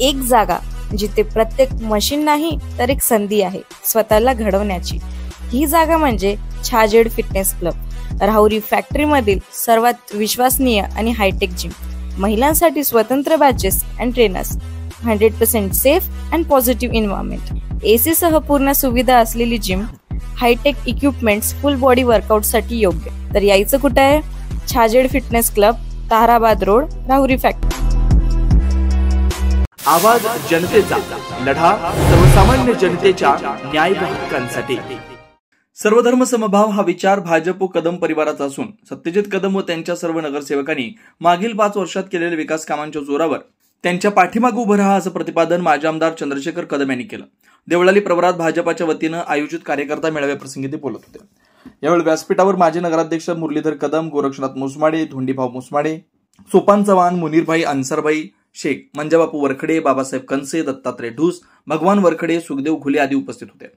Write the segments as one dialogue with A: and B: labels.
A: एक जागा जिथे प्रत्येक मशीन नाही तर एक संधी आहे स्वतःला घडवण्याची। ही जागा म्हणजे Chhajed fitness club, Rahuri factory मधील सर्वात विश्वसनीय आणि हायटेक जिम। महिलांसाठी स्वतंत्र batches and trainers, 100% safe and positive environment, AC सह पूर्ण सुविधा असलेली gym, hitech equipments, full body workout साठी योग्य। तर यायचं कुठे आहे? Chhajed fitness club, Tarabad road, Rahuri factory.
B: आवाज जनतेचा, लढा सर्वसामान्य जनतेच्या न्याय व हक्कांसाठी। सर्वधर्म समभाव हा विचार भाजप कदम परिवाराचा असून सत्यजित कदम व त्यांच्या सर्व नगरसेवकांनी मागील 5 वर्षात केलेल्या विकास कामांच्या जोरावर त्यांच्या पाठीमागे उभं राहा असं प्रतिपादन माजी आमदार चंद्रशेखर कदम यांनी केलं। देवळाली प्रवरात भाजपाच्या वतीनं आयोजित कार्यकर्ता मेळाव्याप्रसंगी ते बोलत होते। यावेळी व्यासपीठावर माजी नगराध्यक्ष मुरलीधर कदम, गोरक्षनाथ मुसमाडे, धोंडीभाऊ मुसमाडे, सोपान चव्हाण, मुनीरभाई अन्सारभाई शेख, मंजाबापू वरखडे, बाबासाहेब कनसे, दत्तात्रय ढूस, भगवान वरखडे, सुखदेव घुले आदी उपस्थित होते।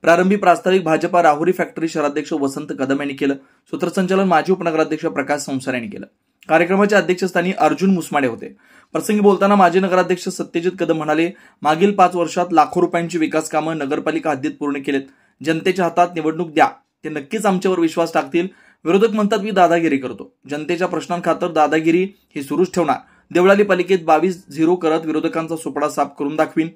B: प्रारंभी प्रास्ताविक भाजपा राहुरी फॅक्टरी शहराध्यक्ष वसंत कदम यांनी केलं। सूत्रसंचालन माजी उपनगराध्यक्ष प्रकाश संसार यांनी केलं। कार्यक्रमाच्या अध्यक्षस्थानी अर्जुन मुसमाडे होते। प्रसंगी बोलताना माजी नगराध्यक्ष सत्यजित कदम म्हणाले, मागील 5 वर्षात लाखो रुपयांची विकास कामं नगरपालिका हद्दीत पूर्ण केलेत। जनतेच्या हातात निवडणूक द्या, ते नक्कीच आमच्यावर विश्वास टाकतील। विरोधक म्हणतात मी दादागिरी करतो, जनतेच्या प्रश्नांखातर दादागिरी ही सुरूच ठेवणार। देवळाली पालिकेत 22-0 करत विरोधकांचा सुपडा साफ करून दाखवीन।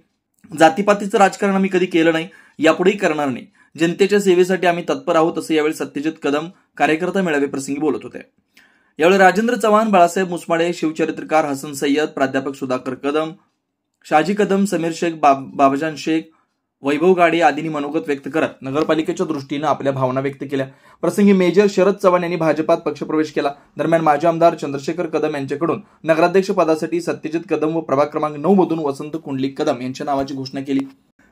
B: जातीपातीचं राजकारण आम्ही कधी केलं नाही, यापुढेही करणार नाही। जनतेच्या सेवेसाठी आम्ही तत्पर आहोत असं यावेळी सत्यजित कदम कार्यकर्ता मेळाव्याप्रसंगी बोलत होते। यावेळी राजेंद्र चव्हाण, बाळासाहेब मुसमाडे, शिवचरित्रकार हसन सय्यद, प्राध्यापक सुधाकर कदम, शाजी कदम, समीर शेख, बाबाजान शेख, वैभव गाडे आदींनी मनोगत व्यक्त करत नगरपालिकेच्या दृष्टीनं आपल्या भावना व्यक्त केल्या। प्रसंगी मेजर शरद चव्हाण यांनी भाजपात पक्षप्रवेश केला। दरम्यान माजी आमदार चंद्रशेखर कदम यांच्याकडून नगराध्यक्ष पदासाठी सत्यजित कदम व प्रभाग क्रमांक 9 मधून वसंत कुंडलिक कदम यांच्या नावाची घोषणा केली।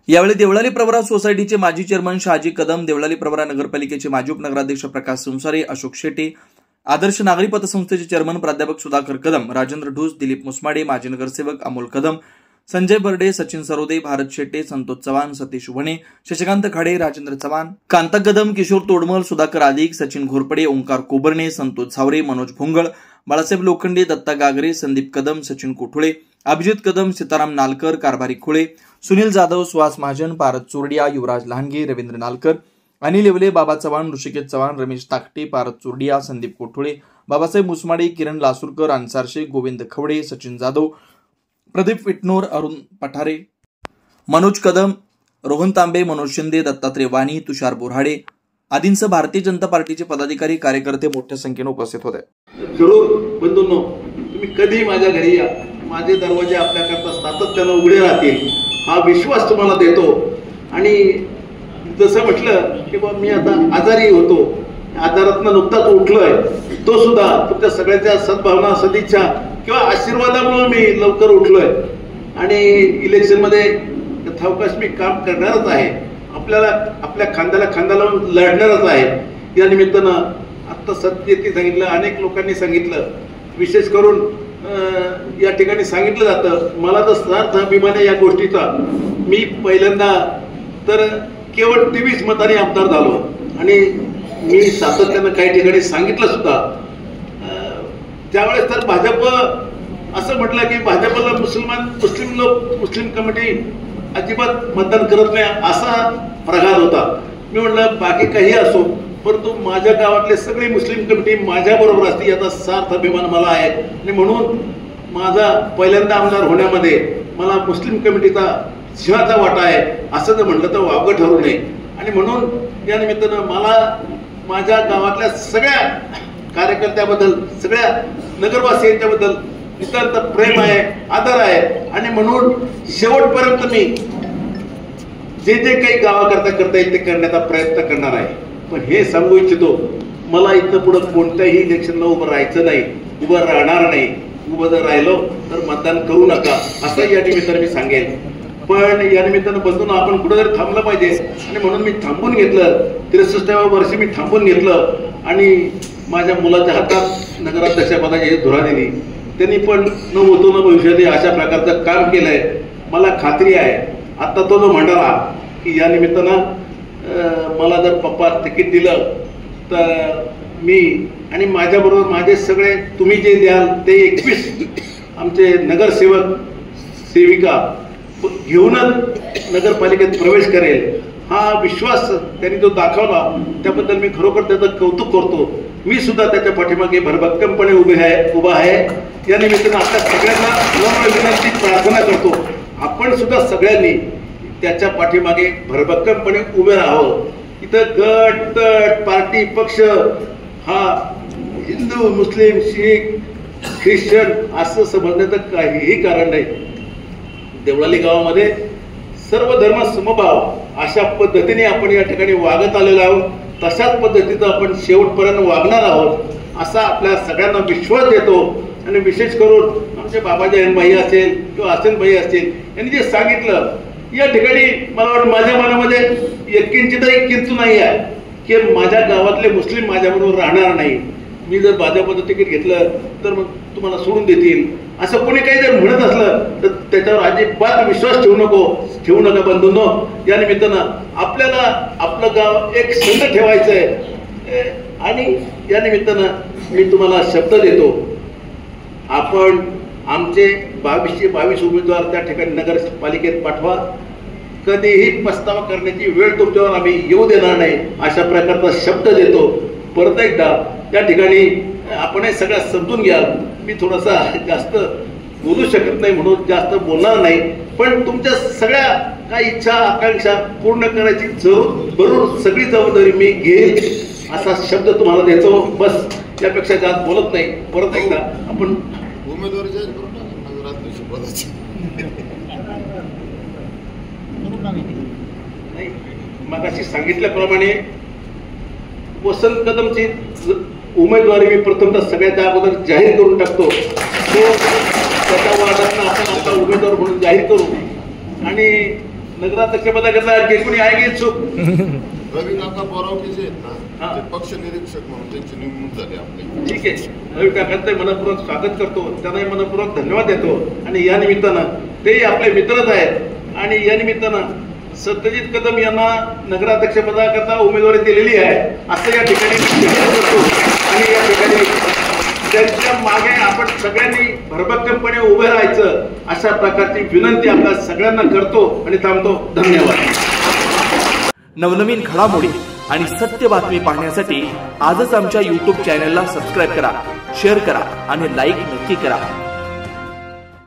B: यावेळी देवळाली प्रवरा सोसायटीचे माजी चेअरमन शाजी कदम, देवळाली प्रवरा नगरपालिकेचे माजी उपनगराध्यक्ष प्रकाश संसारे, अशोक शेटे, आदर्श नागरी पतसंस्थेचे चेअरमन प्राध्यापक सुधाकर कदम, राजेंद्र ढूस, दिलीप मुसमाडे, माजी नगरसेवक अमोल कदम, संजय बर्डे, सचिन सरोदे, भारत शेट्टे, संतोष चव्हाण, सतीश वणे, शशिकांत खाडे, राजेंद्र चव्हाण, कांता कदम, किशोर तोडमल, सुधाकर आदिक, सचिन घोरपडे, ओंकार कोबर्णे, संतोष झावरे, मनोज भोंगळ, बाळासाहेब लोखंडे, दत्ता गागरे, संदीप कदम, सचिन कोठुळे, अभिजित कदम, सीताराम नालकर, कारभारी खुळे, सुनील जाधव, सुहास महाजन, पारद चोरडिया, युवराज लहानगे, रवींद्र नालकर, अनिल येवले, बाबा चव्हाण, ऋषिकेश चव्हाण, रमेश ताकटे, पारद चोरडिया, संदीप कोठुळे, बाबासाहेब मुसमाडे, किरण लासूरकर, अन्सार शेख, गोविंद खवडे, सचिन जाधव, प्रदीप विटनोर, अरुण पठारे, मनोज कदम, रोहन तांबे, मनोज शिंदे, दत्तात्रय वाणी, तुषार बोराडे आदींसह भारतीय जनता पार्टीचे पदाधिकारी कार्यकर्ते मोठ्या संख्येने उपस्थित होते।
C: जरूर बंधूंनो, तुम्ही कधी माझ्या घरी या, माझे दरवाजे आपल्याकरता सातत्याने उघडे राहतील हा विश्वास तुम्हाला देतो। आणि जसं म्हटलं की बा मी आता आजारी होतो, आजारातनं नुकताच उठलोय, तो सुद्धा तुमच्या सगळ्यांच्या सद्भावना, सदिच्छा किंवा आशीर्वादामुळे मी लवकर उठलोय आणि इलेक्शन मध्ये यथावकाश मी काम करणारच आहे, आपल्याला आपल्या खांद्याला खांदा लावून लढणारच आहे। या निमित्तानं आता सत्यजित सांगितलं, अनेक लोकांनी सांगितलं, विशेष करून या ठिकाणी सांगितलं जातं, मला तर सार्थ अभिमान आहे या गोष्टीचा। मी पहिल्यांदा तर केवळ 23 मतांनी आमदार झालो आणि मी सातत्यानं काही ठिकाणी सांगितलं सुद्धा। त्यावेळेस तर भाजप असं म्हटलं की भाजपला मुस्लिम कमिटी अजिबात मतदान करत नाही असा प्रघात होता। मी म्हटलं बाकी काही असो, परंतु माझ्या गावातले सगळे मुस्लिम कमिटी माझ्या बरोबर असते याचा सार्थ अभिमान मला आहे। आणि म्हणून माझा पहिल्यांदा आमदार होण्यामध्ये मला मुस्लिम कमिटीचा सिंहाचा वाटा आहे असं जर म्हटलं तर वावगं ठरू नये। आणि म्हणून या निमित्तानं मला माझ्या गावातल्या सगळ्या कार्यकर्त्याबद्दल, सगळ्या नगरवासियांच्याबद्दल नितांत प्रेम आहे, आदर आहे। आणि म्हणून शेवटपर्यंत मी जे काही गावाकरता करता येईल ते करण्याचा प्रयत्न करणार आहे। पण हे सांगू इच्छितो, मला इथं पुढे कोणत्याही इलेक्शनला उभं राहायचं नाही, उभं राहणार नाही। उभं जर राहिलो तर मतदान करू नका असं या निमित्तानं मी सांगेन। पण या निमित्तानं बसून आपण कुठेतरी थांबलं पाहिजे आणि म्हणून मी थांबून घेतलं। 63व्या वर्षी मी थांबून घेतलं आणि माझ्या मुलाच्या हातात नगराध्यक्षपदाची हे धुरा दिली। त्यांनी पण न होतो न भविष्यात अशा प्रकारचं काम केलंय। मला खात्री आहे आता तो जो म्हणाला की या निमित्तानं मला जर पप्पा तिकीट दिलं तर मी आणि माझ्याबरोबर माझे सगळे तुम्ही जे द्याल ते 21 आमचे नगरसेवक सेविका घेऊनच नगरपालिकेत प्रवेश करेल हा विश्वास त्यांनी जो दाखवला त्याबद्दल मी खरोखर त्याचं कौतुक करतो. मी सुद्धा त्याच्या पाठीमागे भरभक्कमपणे उभा आहे. या निमित्तानं आपल्या सगळ्यांना नम्र विनंती प्रार्थना करतो, आपण सुद्धा सगळ्यांनी त्याच्या पाठीमागे भरभक्कमपणे उभे राहावं. इथं गट तट पार्टी पक्ष हा हिंदू मुस्लिम शीख ख्रिश्चन असं समजण्याचं काहीही कारण नाही. देवळाली गावामध्ये सर्व धर्म समभाव अशा पद्धतीने आपण या ठिकाणी वागत आलेलो आहोत. तशाच पद्धतीचं आपण शेवटपर्यंत वागणार आहोत असा आपल्या सगळ्यांना विश्वास देतो. आणि विशेष करून आमचे बाबाजी भाई असेल किंवा हसन भाई असतील यांनी जे सांगितलं या ठिकाणी मला वाटतं माझ्या मनामध्ये एककिंचितही किंतु नाही आहे की माझ्या गावातले मुस्लिम माझ्याबरोबर राहणार नाही. मी जर भाजपचं तिकीट घेतलं तर मग तुम्हाला सोडून देतील असं कोणी काही जर म्हणत असलं तर त्याच्यावर अजिबात विश्वास ठेवू नका बंधूंनो. या निमित्तानं आपल्याला आपलं गाव एक संघ ठेवायचं आहे. आणि या निमित्तानं मी तुम्हाला शब्द देतो, आपण आमचे 22 उमेदवार त्या ठिकाणी नगरपालिकेत पाठवा. कधीही पस्तावा करण्याची वेळ तुमच्यावर आम्ही येऊ देणार नाही अशा प्रकारचा शब्द देतो. परत एकदा त्या ठिकाणी आपण सगळ्या समजून घ्या. मी थोडासा जास्त बोलू शकत नाही म्हणून जास्त बोलणार नाही, पण तुमच्या सगळ्या काही इच्छा आकांक्षा पूर्ण करायची जरूर सगळी जबाबदारी मी घेईल असा शब्द तुम्हाला देतो. बस त्यापेक्षा जास्त बोलत नाही. परत एकदा आपण
D: उमेदवार
C: नाही मगाशी सांगितल्याप्रमाणे वसंत कदमची उमेदवारी मी प्रथमतः सगळ्यात अगोदर जाहीर करून टाकतो. तो त्याच्या वादातनं आपण आता उमेदवार म्हणून जाहीर करू. आणि नगराध्यक्ष पदाकरता कोणी आहे की इच्छुक?
D: रवी काका बोरावके जे आहेत ना ते पक्ष निरीक्षक म्हणून त्यांची नेमणूक झाली आपली.
C: ठीक आहे, रवी काकांचं मनपूर्वक स्वागत करतो, त्यांनाही मनपूर्वक धन्यवाद देतो. आणि या निमित्तानं तेही आपले मित्रच आहेत. आणि या निमित्तानं सत्यजित कदम यांना नगराध्यक्ष पदाकरता उमेदवारी दिलेली आहे असं या ठिकाणी करतो. आणि या ठिकाणी त्यांच्या मागे आपण सगळ्यांनी भरभक्कमपणे उभे राहायचं अशा प्रकारची विनंती आपल्या सगळ्यांना करतो आणि थांबतो. धन्यवाद.
B: नवनवीन घडामोडी आणि सत्य बातमी पाहण्यासाठी आजच आमच्या YouTube चॅनलला सबस्क्राईब करा, शेअर करा आणि लाईक नक्की करा.